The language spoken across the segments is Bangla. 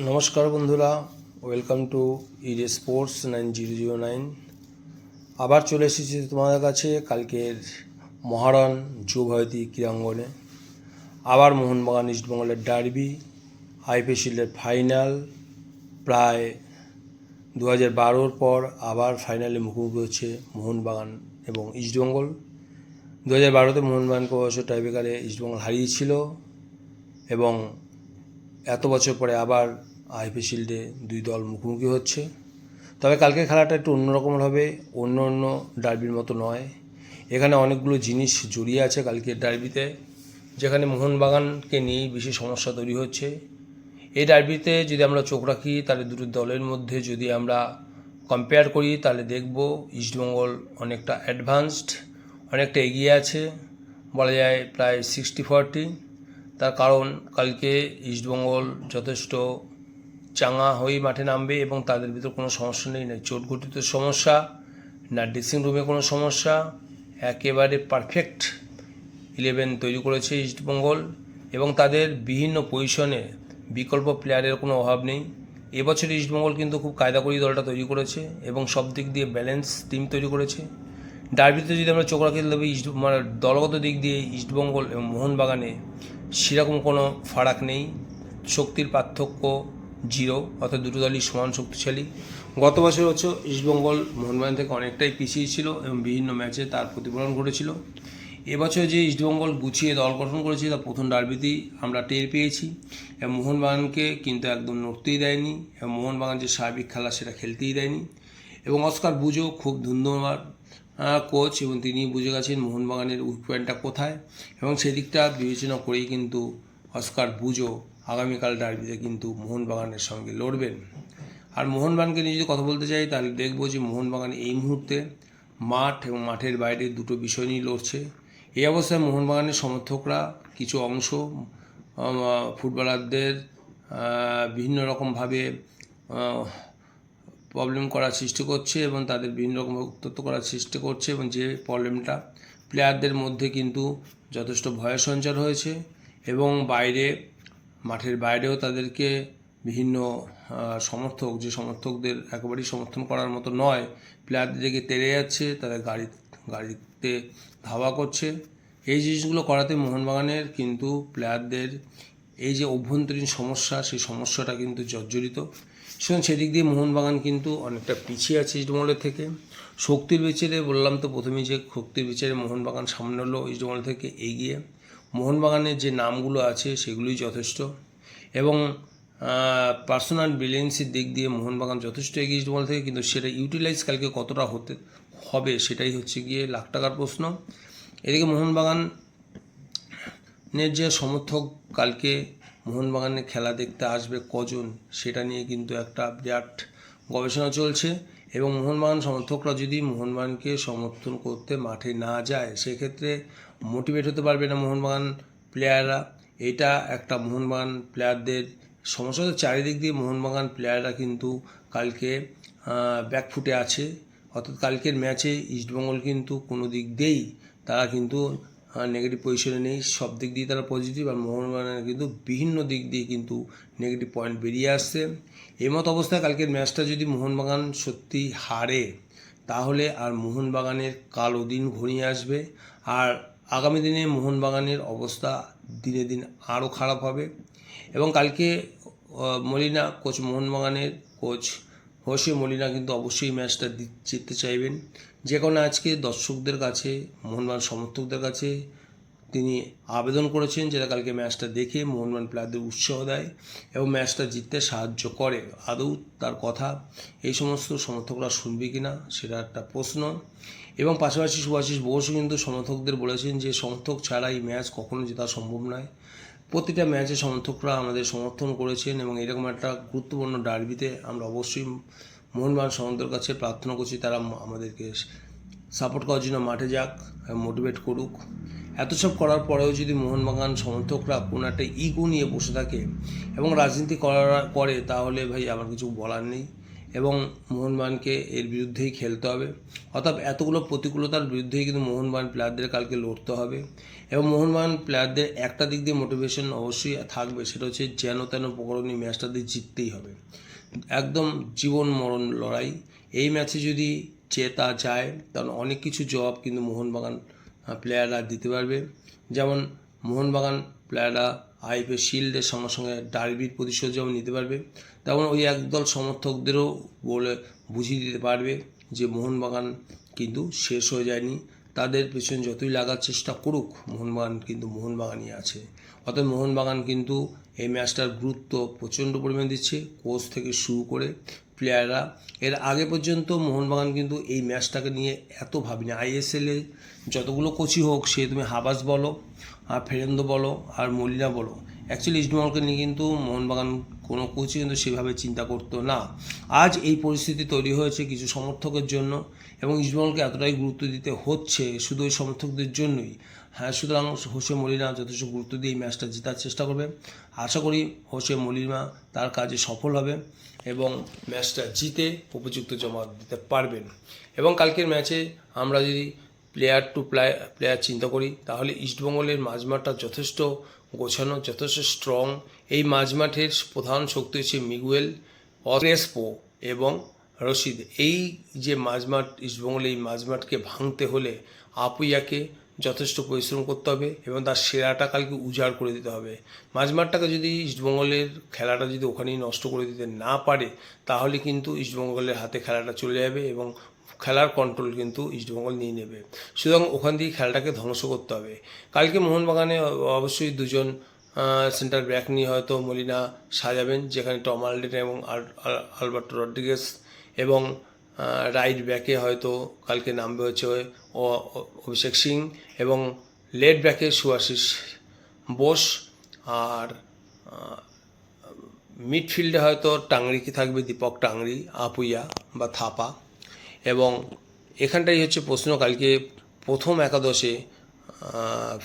নমস্কার বন্ধুরা, ওয়েলকাম টু ইডে স্পোর্টস 9009। আবার চলে এসেছি তোমাদের কাছে কালকের মহারণ যুবভারতী ক্রীড়াঙ্গনে। আবার মোহনবাগান ইস্টবেঙ্গলের ডার্বি, আইপিএল শিল্ডের ফাইনাল। প্রায় 2012 পর আবার ফাইনালে মুখোমুখি হচ্ছে মোহনবাগান এবং ইস্টবেঙ্গল। 2012-তে মোহনবাগানকে অবশ্য টাইব্রেকারে ইস্টবেঙ্গল হারিয়েছিল এবং এত বছর পরে আবার আইপিএল শিল্ডে দুই দল মুখোমুখি হচ্ছে। তবে কালকের খেলাটা একটু অন্যরকম হবে, অন্য ডার্বির মতো নয়। এখানে অনেকগুলো জিনিস জড়িয়ে আছে কালকের ডার্বিতে, যেখানে মোহনবাগানকে নিয়েই বেশি সমস্যা তৈরি হচ্ছে। এই ডার্বিতে যদি আমরা চোখ রাখি, তাহলে দুটো দলের মধ্যে যদি আমরা কম্পেয়ার করি, তাহলে দেখব ইস্টবেঙ্গল অনেকটা অ্যাডভান্সড, অনেকটা এগিয়ে আছে, বলা যায় প্রায় 60-40। তার কারণ কালকে ইস্টবেঙ্গল যথেষ্ট চাঙা হয়েই মাঠে নামবে এবং তাদের ভিতর কোনো সমস্যা নেই, না চোট ঘটিত সমস্যা, না ড্রেসিং রুমে কোনো সমস্যা। একেবারে পারফেক্ট 11 তৈরি করেছে ইস্টবেঙ্গল এবং তাদের বিভিন্ন পজিশনে বিকল্প প্লেয়ারের কোনো অভাব নেই। এবছর ইস্টবেঙ্গল কিন্তু খুব কায়দা করে দলটা তৈরি করেছে এবং সব দিক দিয়ে ব্যালেন্স টিম তৈরি করেছে। ডার্বিতে যদি আমরা চোখ রাখি, তবে দলগত দিক দিয়ে ইস্টবেঙ্গল এবং মোহনবাগানে সেরকম কোনো ফারাক নেই, শক্তির পার্থক্য 0, অর্থাৎ দুটো দলই সমান শক্তিশালী। গত বছর হচ্ছে ইস্টবেঙ্গল মোহনবাগান থেকে অনেকটাই পিছিয়ে ছিল এবং বিভিন্ন ম্যাচে তার প্রতিফলন ঘটেছিল। এবছর যে ইস্টবেঙ্গল গুছিয়ে দল গঠন করেছে, তার প্রথম ডার্বিতেই আমরা টের পেয়েছি এবং মোহনবাগানকে কিন্তু একদম নড়তেই দেয়নি এবং মোহনবাগান যে স্বাভাবিক খেলা সেটা খেলতেই দেয়নি। এবং অস্কার বুজো খুব ধন্যবাদ কোচ, এবং তিনি বুঝে গেছেন মোহনবাগানের উইক পয়েন্টটা কোথায় এবং সেদিকটা বিবেচনা করেই কিন্তু অস্কার বুজো আগামীকাল ডার্বিতে কিন্তু মোহনবাগানের সঙ্গে লড়বেন। আর মোহনবাগানকে নিয়ে যদি কথা বলতে চাই, তাহলে দেখবো যে মোহনবাগান এই মুহূর্তে মাঠ এবং মাঠের বাইরে দুটো বিষয় নিয়ে লড়ছে। এই অবস্থায় মোহনবাগানের সমর্থকরা কিছু অংশ ফুটবলারদের বিভিন্ন রকমভাবে প্রবলেম করার সৃষ্টি করছে এবং তাদের বিভিন্ন রকম উত্তপ্ত করার সৃষ্টি করছে, এবং যে প্রবলেমটা প্লেয়ারদের মধ্যে কিন্তু যথেষ্ট ভয়ের সঞ্চার হয়েছে এবং মাঠের বাইরেও তাদেরকে বিভিন্ন সমর্থকদের একেবারেই সমর্থন করার মতো নয়, প্লেয়ারদেরকে তেড়ে যাচ্ছে, তাদের গাড়িতে ধাওয়া করছে। এই জিনিসগুলো করাতে মোহনবাগানের কিন্তু প্লেয়ারদের এই যে অভ্যন্তরীণ সমস্যা, সেই সমস্যাটা কিন্তু জর্জরিত। সুতরাং সেদিক দিয়ে মোহনবাগান কিন্তু অনেকটা পিছিয়ে আছে ইস্টবেঙ্গলের থেকে। শক্তির বিচারে বললাম তো প্রথমেই যে শক্তির বিচারে মোহনবাগান সামনে হলো ইস্টবেঙ্গল থেকে এগিয়ে। মোহনবাগানের যে নামগুলো আছে সেগুলোই যথেষ্ট এবং পার্সোনাল ব্রিলিয়েন্সের দিক দিয়ে মোহনবাগান যথেষ্ট এগিয়ে ইস্টবেঙ্গল থেকে, কিন্তু সেটা ইউটিলাইজ কালকে কতটা হবে সেটাই হচ্ছে গিয়ে লাখ টাকার প্রশ্ন। এদিকে মোহনবাগানের যে সমর্থক কালকে মোহনবাগানের খেলা দেখতে আসবে কজন, সেটা নিয়ে কিন্তু একটা বিরাট গবেষণা চলছে এবং মোহনবাগান সমর্থকরা যদি মোহনবাগানকে সমর্থন করতে মাঠে না যায়, সেক্ষেত্রে মোটিভেট হতে পারবে না মোহনবাগান প্লেয়াররা। এটা একটা মোহনবাগান প্লেয়ারদের সমস্যা। চারিদিক দিয়ে মোহনবাগান প্লেয়াররা কিন্তু কালকে ব্যাকফুটে আছে, অর্থাৎ কালকের ম্যাচে ইস্টবেঙ্গল কিন্তু কোনো দিক দিয়েই তারা কিন্তু নেগেটিভ পজিশনে নেই, সব দিক দিয়ে তারা পজিটিভ, আর মোহনবাগানের কিন্তু বিভিন্ন দিক দিয়ে কিন্তু নেগেটিভ পয়েন্ট বেরিয়ে আসছে। এই মতো অবস্থায় কালকের ম্যাচটা যদি মোহনবাগান সত্যি হারে, তাহলে আর মোহনবাগানের কালো দিন ঘনিয়ে আসবে, আর আগামী দিনে মোহনবাগানের অবস্থা দিনে দিন আরও খারাপ হবে। এবং কালকে মলিনা কোচ, মোহনবাগানের কোচ হোসে মলিনা কিন্তু অবশ্যই ম্যাচটা জিততে চাইবেন, যে কারণে আজকে দর্শকদের কাছে, মোহনবাগান সমর্থকদের কাছে তিনি আবেদন করেছেন যেটা কালকে ম্যাচটা দেখে মোহনবাগান প্লেয়ারদের উৎসাহ দেয় এবং ম্যাচটা জিততে সাহায্য করে। আদৌ তার কথা এই সমস্ত সমর্থকরা শুনবে কি না, সেটা একটা প্রশ্ন। এবং পাশাপাশি সুভাষিস বোসও কিন্তু সমর্থকদের বলেছেন যে সমর্থক ছাড়া এই ম্যাচ কখনো জেতা সম্ভব নয়। প্রতিটা ম্যাচে সমর্থকরা আমাদের সমর্থন করেছেন এবং এরকম একটা গুরুত্বপূর্ণ ডার্বিতে আমরা অবশ্যই মোহনবাগান সমর্থকদের কাছে প্রার্থনা করছি তারা আমাদেরকে সাপোর্ট করার জন্য মাঠে যাক, মোটিভেট করুক। এত সব করার পরেও যদি মোহনবাগান সমর্থকরা কোনো একটা ইগো নিয়ে বসে থাকে এবং রাজনীতি করে, তাহলে ভাই আমার কিছু বলার নেই। এবং মোহনবাগানকে এর বিরুদ্ধেই খেলতে হবে। অর্থাৎ এতগুলো প্রতিকূলতার বিরুদ্ধেই কিন্তু মোহনবাগান প্লেয়ারদের কালকে লড়তে হবে। এবং মোহনবাগান প্লেয়ারদের একটা দিক দিয়ে মোটিভেশন অবশ্যই থাকবে, সেটা হচ্ছে যেন তেন প্রকরণী ম্যাচটাতে জিততেই হবে। একদম জীবন মরণ লড়াই। এই ম্যাচে যদি জেতা যায় তাহলে অনেক কিছু জবাব কিন্তু মোহনবাগান প্লেয়াররা দিতে পারবে। যেমন মোহনবাগান প্লেয়াররা আইপিএল শিল্ডের সঙ্গে সঙ্গে ডার্বির প্রতিশোধ যেমন নিতে পারবে, তেমন ওই একদল সমর্থকদেরও বলে বুঝিয়ে দিতে পারবে যে মোহনবাগান কিন্তু শেষ হয়ে যায়নি। তাদের পেছনে যতই লাগার চেষ্টা করুক, মোহনবাগান কিন্তু মোহনবাগানই আছে। অর্থাৎ মোহনবাগান কিন্তু এই ম্যাচটার গুরুত্ব প্রচণ্ড পরিমাণে দিচ্ছে, কোচ থেকে শুরু করে প্লেয়াররা। এর আগে পর্যন্ত মোহনবাগান কিন্তু এই ম্যাচটাকে নিয়ে এত ভাবিনি। আইএসএলে যতগুলো কোচই হোক, সে তুমি হাবাস বলো আর ফেরেন্দো বলো আর মলিনা বলো, অ্যাকচুয়ালি ইস্টবেঙ্গলকে নিয়ে কিন্তু মোহনবাগান কোনো কোচই কিন্তু সেভাবে চিন্তা করতো না। আজ এই পরিস্থিতি তৈরি হয়েছে কিছু সমর্থকের জন্য, এবং ইস্টবেঙ্গলকে এতটাই গুরুত্ব দিতে হচ্ছে শুধু ওই সমর্থকদের জন্যই। হ্যাঁ, সুতরাং হোসে মলিনা যথেষ্ট গুরুত্ব দিয়ে এই ম্যাচটা জেতার চেষ্টা করবে। আশা করি হোসে মলিনা তার কাজে সফল হবে এবং ম্যাচটা জিতে উপযুক্ত জবাব দিতে পারবেন। এবং কালকের ম্যাচে আমরা যদি প্লেয়ার টু প্লেয়ার চিন্তা করি, তাহলে ইস্টবেঙ্গলের মাঝমাঠটা যথেষ্ট গোছানো, যথেষ্ট স্ট্রং। এই মাঝমাঠের প্রধান শক্তি হচ্ছে মিগুয়েল, ক্রেসপো এবং রশিদ। এই যে মাঝমাঠ ইস্টবেঙ্গল, এই মাঝমাঠকে ভাঙতে হলে আপুইয়াকে যথেষ্ট পরিশ্রম করতে হবে এবং তার সেরাটা কালকে উজাড় করে দিতে হবে। মাঝমাঠটাকে যদি ইস্টবেঙ্গলের খেলাটা যদি ওখানেই নষ্ট করে দিতে না পারে, তাহলে কিন্তু ইস্টবেঙ্গলের হাতে খেলাটা চলে যাবে এবং খেলার কন্ট্রোল কিন্তু ইস্টবেঙ্গল নিয়ে নেবে। সুতরাং ওখান দিয়ে খেলাটাকে ধ্বংস করতে হবে। কালকে মোহনবাগানে অবশ্যই দুজন সেন্টার ব্যাক নিয়ে হয়তো মলিনা সাজাবেন, যেখানে টম আলডেন এবং আলবার্টো রড্রিগেজ, এবং রাইট ব্যাকে হয়তো কালকে নামবে হচ্ছে অভিষেক সিং, এবং লেফট ব্যাকে সুভাশিস বোস, আর মিডফিল্ডে হয়তো টাংরি থাকবে, দীপক টাংরি, আপুইয়া বা থাপা। এবং এখানটাই হচ্ছে প্রশ্ন, কালকে প্রথম একাদশে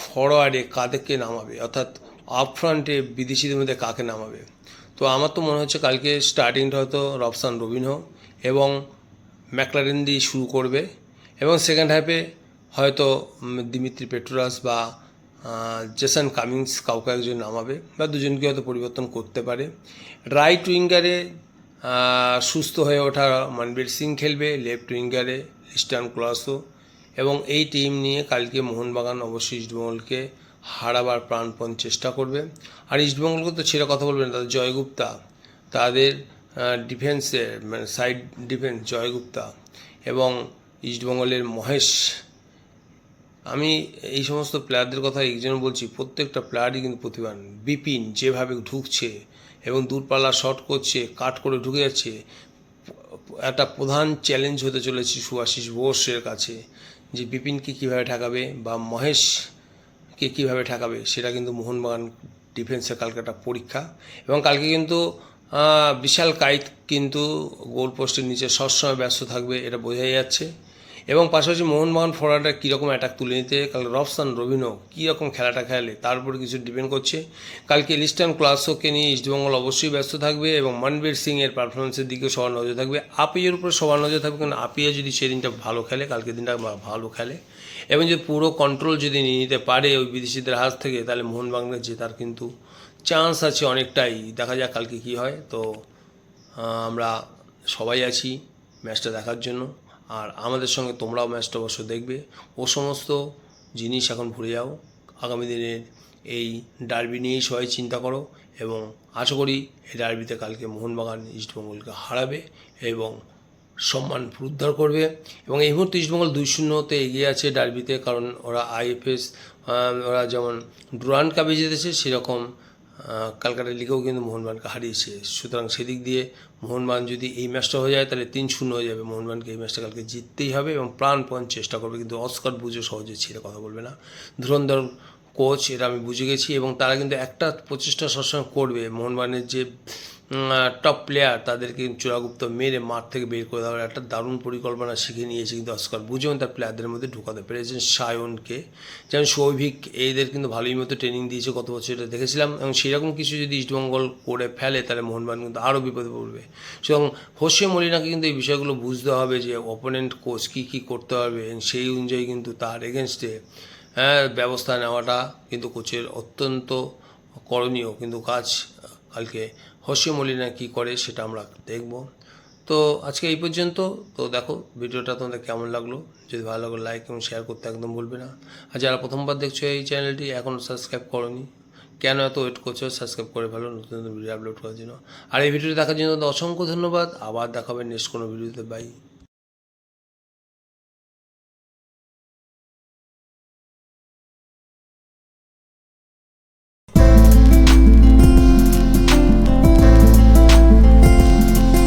ফরওয়ার্ডে কাদেরকে নামাবে, অর্থাৎ আপ ফ্রন্টে বিদেশিদের মধ্যে কাকে নামাবে। তো আমার তো মনে হচ্ছে কালকে স্টার্টিংটা হয়তো রবসান রবিনহো এবং ম্যাকলারেন দিয়ে শুরু করবে, এবং সেকেন্ড হাফে হয়তো দিমিত্রি পেট্রোরাস বা জেসন কামিংস কাউকে একজন নামাবে, বা দুজনকে হয়তো পরিবর্তন করতে পারে। রাইট উইঙ্গারে সুস্থ হয়ে ওঠা মনবীর সিং খেলবে, লেফট উইঙ্গারে ইস্টার্ন ক্লাসো। এবং এই টিম নিয়ে কালকে মোহনবাগান অবশ্যই ইস্টবেঙ্গলকে হারাবার প্রাণপণ চেষ্টা করবে। আর ইস্টবেঙ্গলকে তো ছেড়ে কথা বলবেন, তাদের জয়গুপ্তা, তাদের ডিফেন্সের মানে সাইড ডিফেন্স জয়গুপ্তা এবং ইস্টবেঙ্গলের মহেশ। আমি এই সমস্ত প্লেয়ারদের কথা এই জন্য বলছি, প্রত্যেকটা প্লেয়ারই কিন্তু প্রতিভান। বিপিন যেভাবে ঢুকছে এবং দূরপাল্লা শট করছে, কাট করে ঢুকে যাচ্ছে, একটা প্রধান চ্যালেঞ্জ হতে চলেছে সুভাশিস বোসের কাছে, যে বিপিনকে কীভাবে ঠেকাবে বা মহেশকে কীভাবে ঠেকাবে, সেটা কিন্তু মোহনবাগান ডিফেন্সের কালকে একটা পরীক্ষা। এবং কালকে কিন্তু বিশাল কাইত কিন্তু গোল পোস্টের নিচে সবসময় ব্যস্ত থাকবে, এটা বোঝাই যাচ্ছে। এবং পাশাপাশি মোহনবাগান ফরওয়ার্ডরা কীরকম অ্যাটাক তুলে নিতে কাল রবসান রবিনহো কীরকম খেলাটা খেলে তার উপরে কিছু ডিপেন্ড করছে। কালকে লিস্টার্ন ক্লাসোকে নিয়ে ইস্টবেঙ্গল অবশ্যই ব্যস্ত থাকবে, এবং মনবীর সিংয়ের পারফরমেন্সের দিকেও সবার নজর থাকবে। আপিয়ার উপরে সবার নজর থাকবে, কারণ আপিয়া যদি সেদিনটা ভালো খেলে, কালকে দিনটা ভালো খেলে এবং যদি পুরো কন্ট্রোল যদি নিয়ে নিতে পারে ওই বিদেশিদের হাত থেকে, তাহলে মোহনবাগানের জেতার কিন্তু চান্স আছে অনেকটাই। দেখা যাক কালকে কী হয়। তো আমরা সবাই আছি ম্যাচটা দেখার জন্য, আর আমাদের সঙ্গে তোমরাও ম্যাচটা অবশ্য দেখবে। ও সমস্ত জিনিস এখন ভুলে যাও, আগামী দিনের এই ডার্বি নিয়েই সবাই চিন্তা করো, এবং আশা করি এই ডার্বিতে কালকে মোহনবাগান ইস্টবেঙ্গলকে হারাবে এবং সম্মান পুনরুদ্ধার করবে। এবং এই মুহূর্তে ইস্টবেঙ্গল 2-0-তে এগিয়ে আছে ডার্বিতে, কারণ ওরা আইএফএস ওরা যেমন ডুরান্ড কাপে জিতেছে, সেরকম কলকাতা লিগেও কিন্তু মোহনবাগানকে হারিয়েছে। সুতরাং সেদিক দিয়ে মোহনবাগান যদি এই ম্যাচটা হয়ে যায় তাহলে 3-0 হয়ে যাবে। মোহনবাগানকে এই ম্যাচটা কালকে জিততেই হবে এবং প্রাণপণ চেষ্টা করবে, কিন্তু অস্কার বুঝে সহজে ছেড়ে কথা বলবে না। ধুরন্ধর কোচ, এটা আমি বুঝে গেছি। এবং তারা কিন্তু একটা প্রচেষ্টা সবসময় করবে, মোহনবাগানের যে টপ প্লেয়ার তাদেরকে চূড়াগুপ্ত মেরে মাঠ থেকে বের করে দেওয়ার একটা দারুণ পরিকল্পনা শিখে নিয়েছে কিন্তু অস্কার বুঝেও তার প্লেয়ারদের মধ্যে ঢোকাতে পেরেছেন। সায়নকে, যেমন সৌভিক, এদের কিন্তু ভালোই মতো ট্রেনিং দিয়েছে গত বছর, এটা দেখেছিলাম। এবং সেরকম কিছু যদি ইস্টবেঙ্গল করে ফেলে তাহলে মোহনবাগান কিন্তু আরও বিপদে পড়বে। সুতরাং হোসে মলিনাকে কিন্তু এই বিষয়গুলো বুঝতে হবে যে অপোনেন্ট কোচ কী কী করতে পারবে, সেই অনুযায়ী কিন্তু তার এগেনস্টে ব্যবস্থা নেওয়াটা কিন্তু কোচের অত্যন্ত করণীয় কিন্তু কাজ। কালকে হোসে মলিনা কী করে সেটা আমরা দেখব। তো আজকে এই পর্যন্ত। তো দেখো ভিডিওটা তোমাদের কেমন লাগলো, যদি ভালো লাগলো লাইক এবং শেয়ার করতে একদম ভুলবে না। আর যারা প্রথমবার দেখছো এই চ্যানেলটি, এখনও সাবস্ক্রাইব করোনি, কেন এত ওয়েট করছো? সাবস্ক্রাইব করে ফেলো নতুন নতুন ভিডিও আপলোড করার জন্য। আর এই ভিডিওটি দেখার জন্য অসংখ্য ধন্যবাদ। আবার দেখাবে নেক্সট কোনো ভিডিওতে। বাই।